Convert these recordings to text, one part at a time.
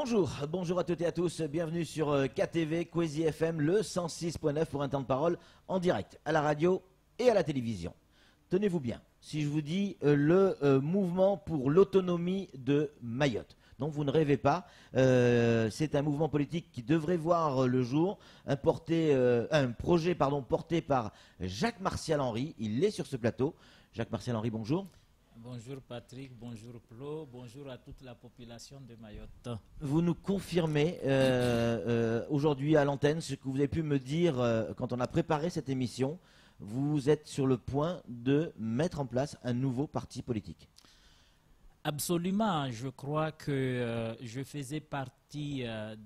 Bonjour, bonjour à toutes et à tous, bienvenue sur KTV, Kwezi FM, le 106.9 pour un temps de parole en direct, à la radio et à la télévision. Tenez-vous bien, si je vous dis le mouvement pour l'autonomie de Mayotte. Donc vous ne rêvez pas, c'est un mouvement politique qui devrait voir le jour, un projet porté par Jacques Martial Henry, il est sur ce plateau. Jacques Martial Henry, bonjour. Bonjour Patrick, bonjour Flo, bonjour à toute la population de Mayotte. Vous nous confirmez aujourd'hui à l'antenne ce que vous avez pu me dire quand on a préparé cette émission. Vous êtes sur le point de mettre en place un nouveau parti politique. Absolument, je crois que je faisais partie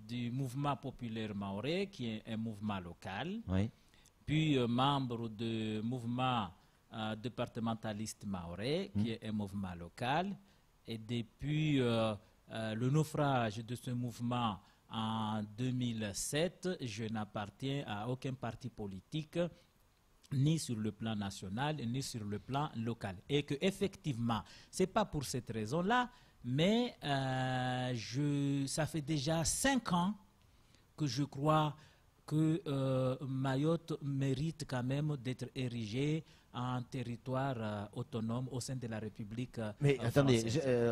du mouvement populaire mahorais, qui est un mouvement local, Oui. puis membre du mouvement départementaliste mahorais, qui est un mouvement local, et depuis le naufrage de ce mouvement en 2007, je n'appartiens à aucun parti politique, ni sur le plan national, ni sur le plan local. Et que effectivement, c'est pas pour cette raison-là, mais ça fait déjà 5 ans que je crois que Mayotte mérite quand même d'être érigée en territoire autonome au sein de la République Mais attendez,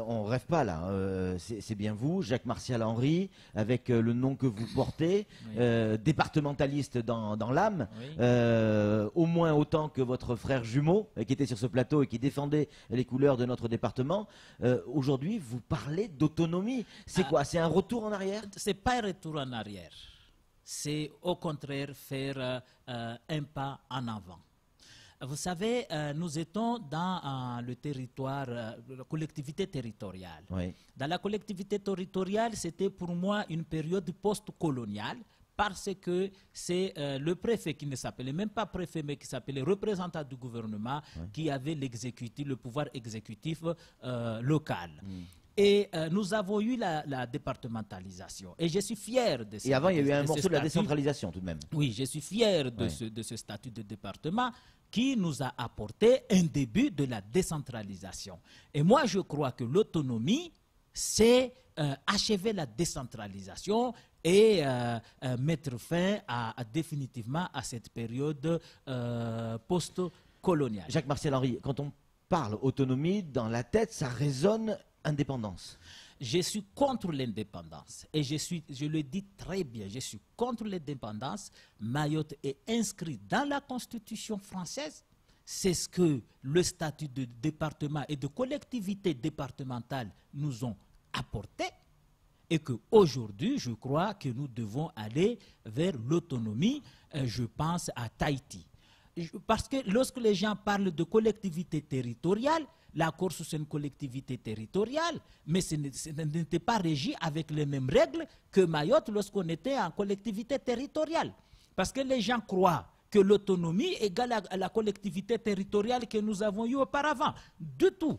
on ne rêve pas là. C'est bien vous, Jacques Martial Henry, avec le nom que vous portez, oui. Départementaliste dans l'âme, oui. Au moins autant que votre frère jumeau, qui était sur ce plateau et qui défendait les couleurs de notre département. Aujourd'hui, vous parlez d'autonomie. C'est quoi? C'est un retour en arrière? C'est pas un retour en arrière. C'est au contraire faire un pas en avant. Vous savez, nous étions dans le territoire, la collectivité territoriale. Oui. Dans la collectivité territoriale, c'était pour moi une période post-coloniale parce que c'est le préfet qui ne s'appelait même pas préfet, mais qui s'appelait représentant du gouvernement, oui. qui avait l'exécutif, le pouvoir exécutif local. Et nous avons eu la départementalisation. Et je suis fier de ça. Et avant, il y a eu un morceau de la décentralisation tout de même. Oui, je suis fier de, oui. de ce statut de département qui nous a apporté un début de la décentralisation. Et moi, je crois que l'autonomie, c'est achever la décentralisation et mettre fin définitivement à cette période post-coloniale. Jacques Martial Henry, quand on parle autonomie, dans la tête, ça résonne indépendance. Je suis contre l'indépendance et je le dis très bien, je suis contre l'indépendance. Mayotte est inscrit dans la Constitution française. C'est ce que le statut de département et de collectivité départementale nous ont apporté et qu'aujourd'hui, je crois que nous devons aller vers l'autonomie, je pense à Tahiti. Parce que lorsque les gens parlent de collectivité territoriale, la Corse, c'est une collectivité territoriale, mais ce n'était pas régi avec les mêmes règles que Mayotte lorsqu'on était en collectivité territoriale. Parce que les gens croient que l'autonomie égale à la collectivité territoriale que nous avons eue auparavant. Du tout.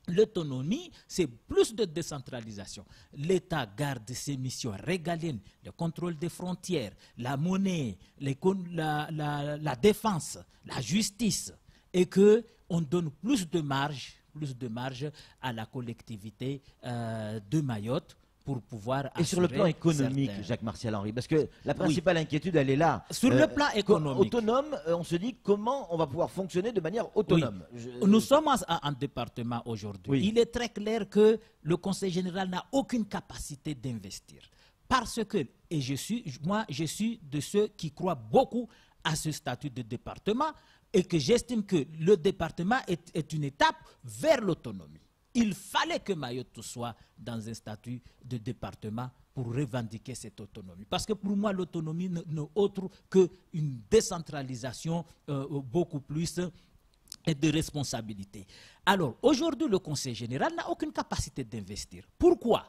L'autonomie, c'est plus de décentralisation. L'État garde ses missions régaliennes, le contrôle des frontières, la monnaie, la défense, la justice, et qu'on donne plus de marge à la collectivité de Mayotte pour pouvoir assurer. Et sur le plan économique, Jacques Martial Henry, parce que la principale inquiétude, elle est là. Sur le plan économique. Autonome, on se dit comment on va pouvoir fonctionner de manière autonome. Oui. Nous sommes en département aujourd'hui. Oui. Il est très clair que le Conseil général n'a aucune capacité d'investir. Parce que, et je suis de ceux qui croient beaucoup à ce statut de département et que j'estime que le département est une étape vers l'autonomie. Il fallait que Mayotte soit dans un statut de département pour revendiquer cette autonomie. Parce que pour moi, l'autonomie n'est autre qu'une décentralisation beaucoup plus de responsabilité. Alors, aujourd'hui, le Conseil général n'a aucune capacité d'investir. Pourquoi?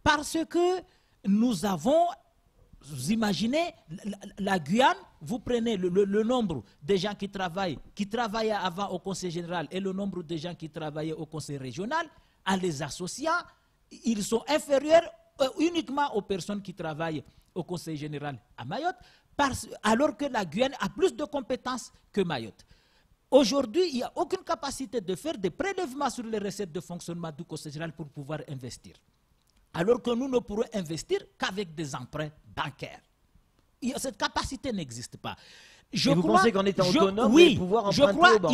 Parce que nous avons... Vous imaginez, la Guyane, vous prenez le nombre de gens qui travaillaient avant au Conseil général et le nombre de gens qui travaillaient au Conseil régional, en les associant, ils sont inférieurs uniquement aux personnes qui travaillent au Conseil général à Mayotte, alors que la Guyane a plus de compétences que Mayotte. Aujourd'hui, il n'y a aucune capacité de faire des prélèvements sur les recettes de fonctionnement du Conseil général pour pouvoir investir. alors que nous ne pourrons investir qu'avec des emprunts bancaires. Cette capacité n'existe pas. Vous pensez qu'en étant autonome, oui, vous allez pouvoir emprunter je crois aux banques?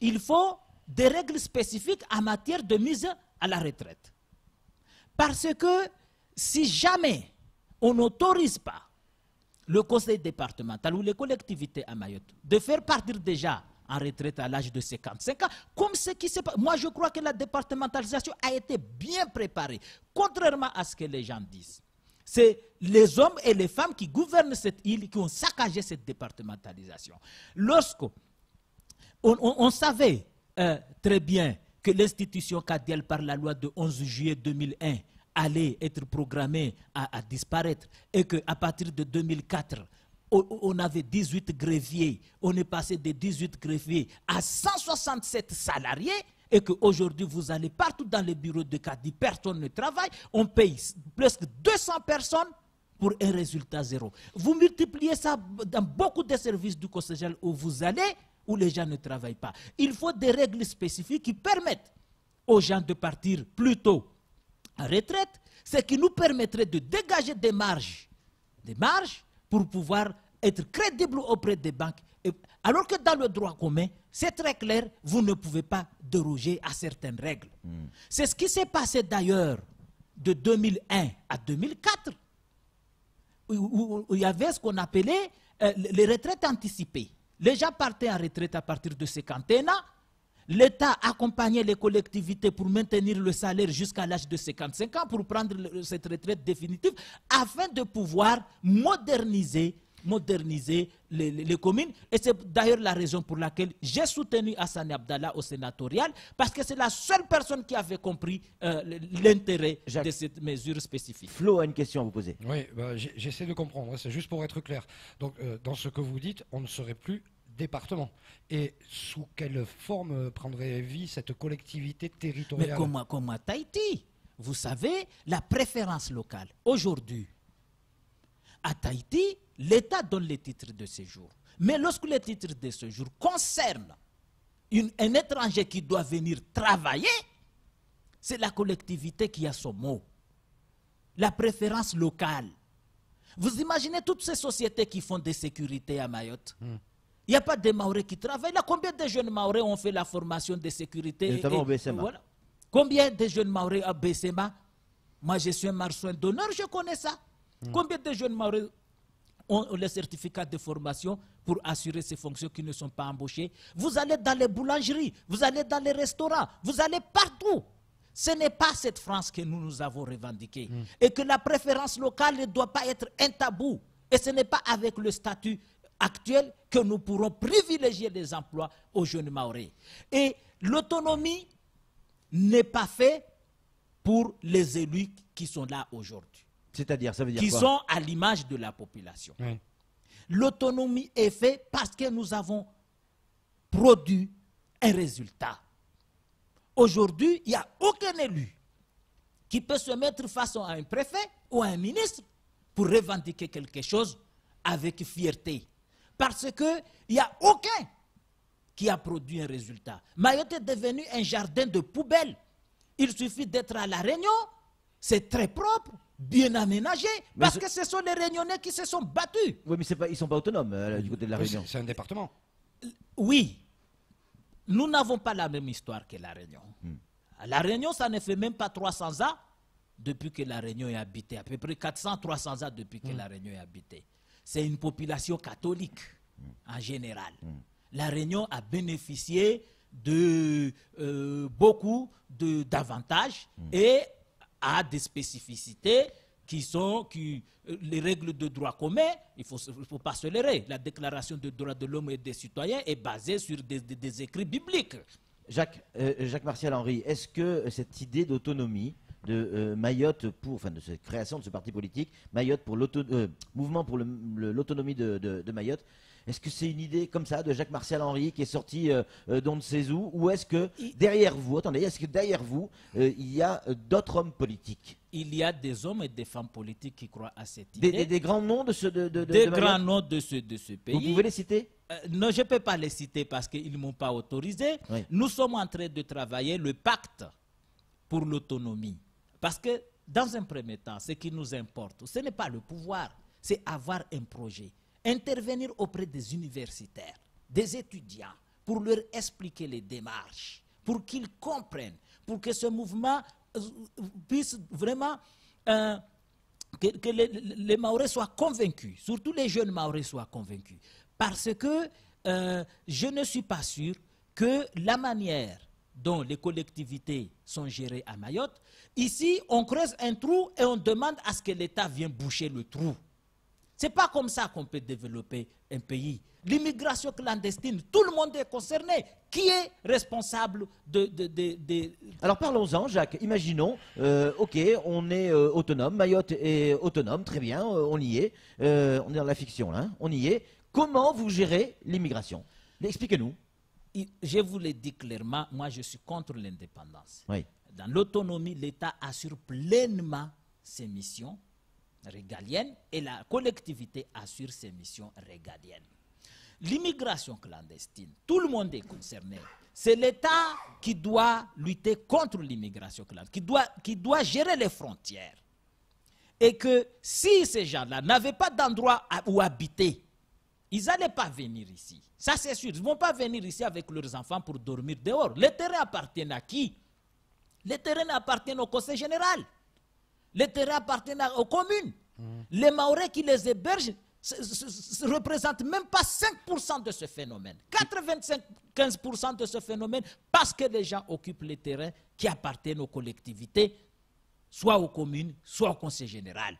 il faut des règles spécifiques en matière de mise à la retraite. Parce que si jamais on n'autorise pas le conseil départemental ou les collectivités à Mayotte de faire partir déjà en retraite à l'âge de 55 ans, comme ce qui s'est passé. Moi, je crois que la départementalisation a été bien préparée, contrairement à ce que les gens disent. C'est les hommes et les femmes qui gouvernent cette île qui ont saccagé cette départementalisation. On savait très bien que l'institution cadiale par la loi de 11 juillet 2001 allait être programmée à disparaître et qu'à partir de 2004, on avait 18 greffiers, on est passé de 18 greffiers à 167 salariés et qu'aujourd'hui vous allez partout dans les bureaux de Cadi, personne ne travaille, on paye presque 200 personnes pour un résultat zéro. Vous multipliez ça dans beaucoup de services du conseil général où vous allez, où les gens ne travaillent pas. Il faut des règles spécifiques qui permettent aux gens de partir plus tôt en retraite, ce qui nous permettrait de dégager des marges pour pouvoir être crédible auprès des banques. Alors que dans le droit commun, c'est très clair, vous ne pouvez pas déroger à certaines règles. C'est ce qui s'est passé d'ailleurs de 2001 à 2004, où il y avait ce qu'on appelait les retraites anticipées. Les gens partaient en retraite à partir de 51 ans. L'État accompagnait les collectivités pour maintenir le salaire jusqu'à l'âge de 55 ans pour prendre cette retraite définitive afin de pouvoir moderniser les communes. Et c'est d'ailleurs la raison pour laquelle j'ai soutenu Hassani Abdallah au sénatorial, parce que c'est la seule personne qui avait compris l'intérêt de cette mesure spécifique. Flo a une question à vous poser. Oui, j'essaie de comprendre, c'est juste pour être clair. Donc, dans ce que vous dites, on ne serait plus département. Et sous quelle forme prendrait vie cette collectivité territoriale? Mais comme à Tahiti, vous savez, la préférence locale. Aujourd'hui, à Tahiti, l'État donne les titres de séjour. Mais lorsque les titres de séjour concernent un étranger qui doit venir travailler, c'est la collectivité qui a son mot. La préférence locale. Vous imaginez toutes ces sociétés qui font des sécurités à Mayotte? Il n'y a pas de Maoris qui travaillent. Là, combien de jeunes Maoris ont fait la formation de sécurité? Et notamment au BSMA. Voilà. Combien de jeunes Maoris à BSMA? Moi, je suis un marsouin d'honneur, je connais ça. Combien de jeunes Maoris ont les certificats de formation pour assurer ces fonctions qui ne sont pas embauchées? Vous allez dans les boulangeries, vous allez dans les restaurants, vous allez partout. Ce n'est pas cette France que nous avons revendiquée. Et que la préférence locale ne doit pas être un tabou. Et ce n'est pas avec le statut actuel que nous pourrons privilégier les emplois aux jeunes Maoris. Et l'autonomie n'est pas faite pour les élus qui sont là aujourd'hui. C'est-à-dire, ça veut dire qui quoi? sont à l'image de la population. Oui. L'autonomie est faite parce que nous avons produit un résultat. Aujourd'hui, il n'y a aucun élu qui peut se mettre face à un préfet ou à un ministre pour revendiquer quelque chose avec fierté. Parce qu'il n'y a aucun qui a produit un résultat. Mayotte est devenu un jardin de poubelles. Il suffit d'être à La Réunion, c'est très propre, bien aménagé, parce que ce sont les Réunionnais qui se sont battus. Oui, mais ils ne sont pas autonomes du côté de La Réunion. C'est un département. Oui, nous n'avons pas la même histoire que La Réunion. La Réunion, ça ne fait même pas 300 ans depuis que La Réunion est habitée, à peu près 400-300 ans depuis que La Réunion est habitée. C'est une population catholique en général. La Réunion a bénéficié de beaucoup d'avantages et a des spécificités qui sont les règles de droit commun. Il ne faut pas se leurrer. La déclaration des droits de l'homme et des citoyens est basée sur des écrits bibliques. Jacques Martial Henry, est-ce que cette idée d'autonomie de Mayotte, de cette création de ce parti politique, Mayotte pour mouvement pour l'autonomie de Mayotte, est-ce que c'est une idée comme ça de Jacques Martial Henry qui est sorti d'on ne sait où, ou est-ce que derrière vous, il y a d'autres hommes politiques? Il y a des hommes et des femmes politiques qui croient à cette idée. Des grands noms des grands noms de ce pays. Vous pouvez les citer? Non, je ne peux pas les citer parce qu'ils ne m'ont pas autorisé. Oui. Nous sommes en train de travailler le pacte pour l'autonomie. Parce que dans un premier temps, ce qui nous importe, ce n'est pas le pouvoir, c'est avoir un projet. Intervenir auprès des universitaires, des étudiants, pour leur expliquer les démarches, pour qu'ils comprennent, pour que ce mouvement puisse vraiment, que les Mahorais soient convaincus, surtout les jeunes Mahorais soient convaincus. Parce que je ne suis pas sûr que la manière dont les collectivités sont gérées à Mayotte, ici, on creuse un trou et on demande à ce que l'État vienne boucher le trou. Ce n'est pas comme ça qu'on peut développer un pays. L'immigration clandestine, tout le monde est concerné. Qui est responsable Alors parlons-en, Jacques. Imaginons, ok, on est autonome, Mayotte est autonome, très bien, on y est. On est dans la fiction, là, hein, on y est. Comment vous gérez l'immigration? Expliquez-nous. Je vous l'ai dit clairement, moi je suis contre l'indépendance. Oui. Dans l'autonomie, l'État assure pleinement ses missions régaliennes et la collectivité assure ses missions régaliennes. L'immigration clandestine, tout le monde est concerné. C'est l'État qui doit lutter contre l'immigration clandestine, qui doit gérer les frontières. Et que si ces gens-là n'avaient pas d'endroit où habiter, ils n'allaient pas venir ici. Ça, c'est sûr. Ils ne vont pas venir ici avec leurs enfants pour dormir dehors. Les terrains appartiennent à qui? Les terrains appartiennent au conseil général. Les terrains appartiennent aux communes. Les Mahorais qui les hébergent ne représentent même pas 5% de ce phénomène. 85-15% de ce phénomène parce que les gens occupent les terrains qui appartiennent aux collectivités, soit aux communes, soit au conseil général.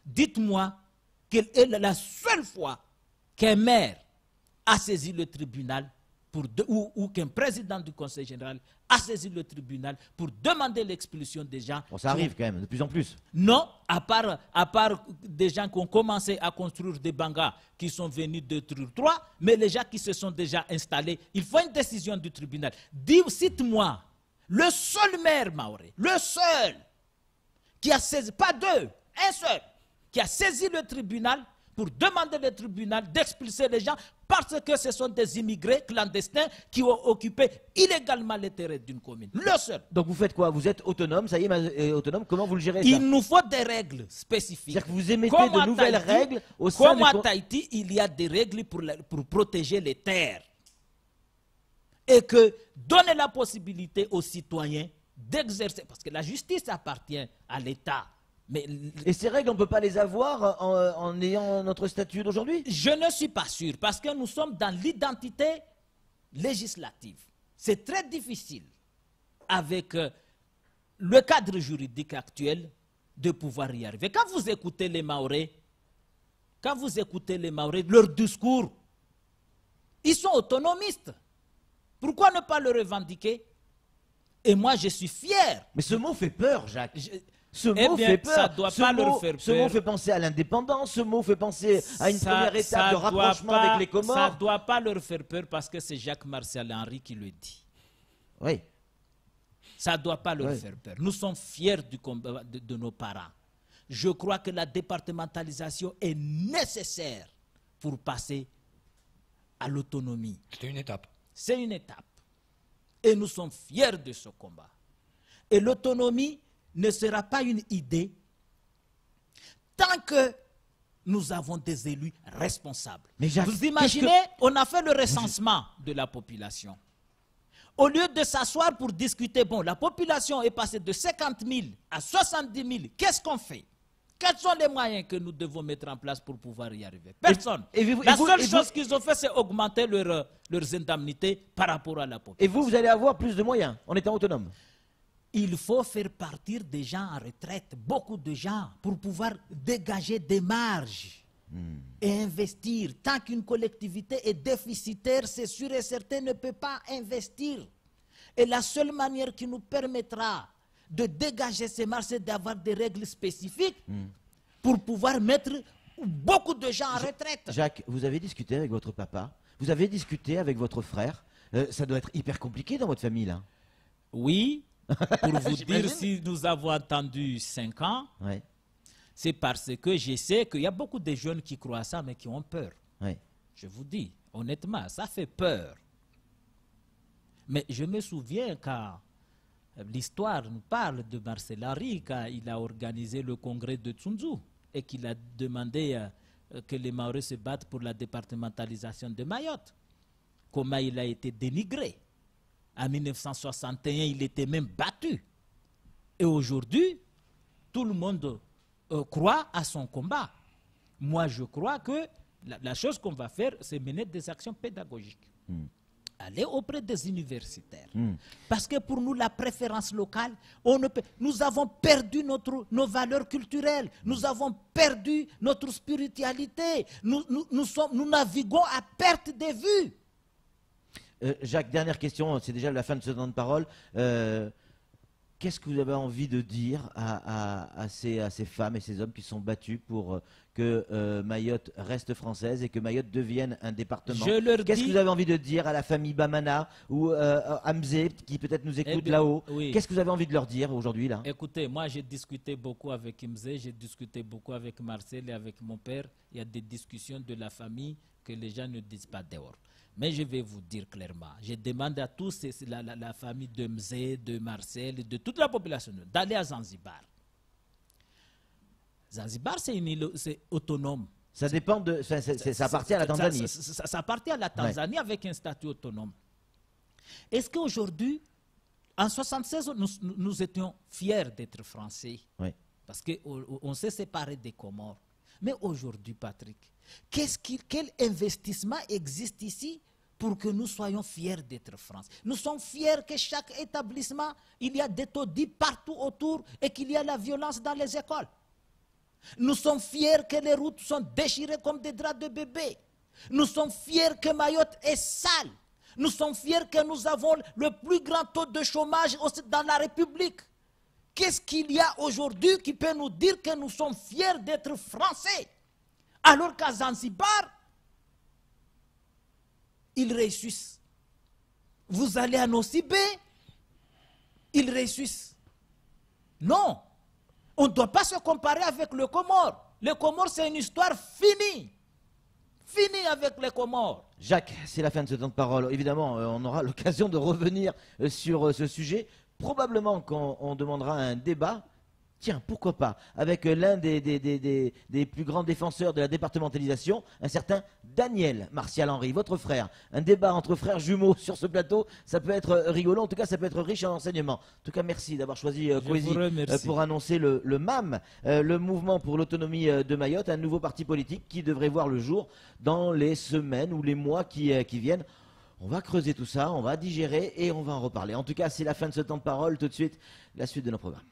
Dites-moi quelle est la seule fois qu'un maire a saisi le tribunal ou qu'un président du conseil général a saisi le tribunal pour demander l'expulsion des gens. Bon, ça arrive quand même, de plus en plus. Non, à part des gens qui ont commencé à construire des bangas qui sont venus détruire 3, mais les gens qui se sont déjà installés, il faut une décision du tribunal. Cite-moi, le seul maire mahorais, le seul, qui a saisi, pas deux, un seul, qui a saisi le tribunal pour demander au tribunal d'expulser les gens parce que ce sont des immigrés clandestins qui ont occupé illégalement les terrains d'une commune. Le seul. Donc vous faites quoi? Vous êtes autonome, ça y est, autonome, comment vous le gérez ça? Il nous faut des règles spécifiques. C'est-à-dire que vous émettez de nouvelles règles au sein Comme à Tahiti, il y a des règles pour protéger les terres. Et que donner la possibilité aux citoyens d'exercer, parce que la justice appartient à l'État. Et ces règles, on ne peut pas les avoir en ayant notre statut d'aujourd'hui? Je ne suis pas sûr, parce que nous sommes dans l'identité législative. C'est très difficile, avec le cadre juridique actuel, de pouvoir y arriver. Quand vous écoutez les Mahorais, leur discours, ils sont autonomistes. Pourquoi ne pas le revendiquer? Et moi, je suis fier. Mais ce mot fait peur, Jacques. Ce mot fait peur. Ça doit pas leur faire peur. Ce mot fait penser à l'indépendance, ce mot fait penser à une première étape de rapprochement avec les Comores. Ça ne doit pas leur faire peur parce que c'est Jacques Martial Henry qui le dit. Oui. Ça ne doit pas leur faire peur. Nous sommes fiers du combat de nos parents. Je crois que la départementalisation est nécessaire pour passer à l'autonomie. C'est une étape. C'est une étape. Et nous sommes fiers de ce combat. Et l'autonomie ne sera pas une idée tant que nous avons des élus responsables. Mais Jacques, vous imaginez, on a fait le recensement de la population. Au lieu de s'asseoir pour discuter, bon, la population est passée de 50 000 à 70 000, qu'est-ce qu'on fait? Quels sont les moyens que nous devons mettre en place pour pouvoir y arriver? Personne. La seule chose qu'ils ont fait, c'est augmenter leurs indemnités par rapport à la population. Et vous allez avoir plus de moyens en étant autonome? Il faut faire partir des gens en retraite, beaucoup de gens, pour pouvoir dégager des marges et investir. Tant qu'une collectivité est déficitaire, c'est sûr et certain, ne peut pas investir. Et la seule manière qui nous permettra de dégager ces marges, c'est d'avoir des règles spécifiques pour pouvoir mettre beaucoup de gens en retraite. Jacques, vous avez discuté avec votre papa, vous avez discuté avec votre frère. Ça doit être hyper compliqué dans votre famille, là. Oui. Pour vous dire, si nous avons attendu 5 ans, c'est parce que je sais qu'il y a beaucoup de jeunes qui croient à ça, mais qui ont peur. Je vous dis, honnêtement, ça fait peur. Mais je me souviens quand l'histoire nous parle de Marcel Henry quand il a organisé le congrès de Tsunzu et qu'il a demandé que les Maoris se battent pour la départementalisation de Mayotte. Comment il a été dénigré. En 1961, il était même battu. Et aujourd'hui, tout le monde croit à son combat. Moi, je crois que la chose qu'on va faire, c'est mener des actions pédagogiques. Aller auprès des universitaires. Parce que pour nous, la préférence locale, nous avons perdu nos valeurs culturelles, nous avons perdu notre spiritualité, nous naviguons à perte de vue. Jacques, dernière question, c'est déjà la fin de ce temps de parole. Qu'est-ce que vous avez envie de dire à ces femmes et ces hommes qui sont battus pour que Mayotte reste française et que Mayotte devienne un département? Qu'est-ce que vous avez envie de dire à la famille Bamana ou Hamzé qui peut-être nous écoute là-haut? Oui. Qu'est-ce que vous avez envie de leur dire aujourd'hui là? Écoutez, moi j'ai discuté beaucoup avec Hamzé, j'ai discuté beaucoup avec Marcel et avec mon père. Il y a des discussions de la famille que les gens ne disent pas dehors. Mais je vais vous dire clairement, je demande à tous, la famille de Mzé, de Marcel, de toute la population, d'aller à Zanzibar. Zanzibar, c'est une île autonome. Ça dépend de. Ça appartient à la Tanzanie. Ça appartient à la Tanzanie avec un statut autonome. Est-ce qu'aujourd'hui, en 1976, nous étions fiers d'être français? Oui. Parce qu'on s'est séparés des Comores. Mais aujourd'hui, Patrick, quel investissement existe ici pour que nous soyons fiers d'être France? Nous sommes fiers que chaque établissement, il y a des taudis partout autour et qu'il y a la violence dans les écoles. Nous sommes fiers que les routes sont déchirées comme des draps de bébé. Nous sommes fiers que Mayotte est sale. Nous sommes fiers que nous avons le plus grand taux de chômage dans la République. Qu'est-ce qu'il y a aujourd'hui qui peut nous dire que nous sommes fiers d'être Français? Alors qu'à Zanzibar, ils réussissent. Vous allez à Nosibé, ils réussissent. Non, on ne doit pas se comparer avec le Comore. Le Comore, c'est une histoire finie. Fini avec les Comores. Jacques, c'est la fin de ce temps de parole. Évidemment, on aura l'occasion de revenir sur ce sujet. Probablement qu'on demandera un débat. Tiens, pourquoi pas, avec l'un des plus grands défenseurs de la départementalisation, un certain Daniel Martial Henry, votre frère. Un débat entre frères jumeaux sur ce plateau, ça peut être rigolo, en tout cas ça peut être riche en enseignements. En tout cas, merci d'avoir choisi Kwesi pour annoncer le MAM, le mouvement pour l'autonomie de Mayotte, un nouveau parti politique qui devrait voir le jour dans les semaines ou les mois qui viennent. On va creuser tout ça, on va digérer et on va en reparler. En tout cas, c'est la fin de ce temps de parole. Tout de suite, la suite de nos programmes.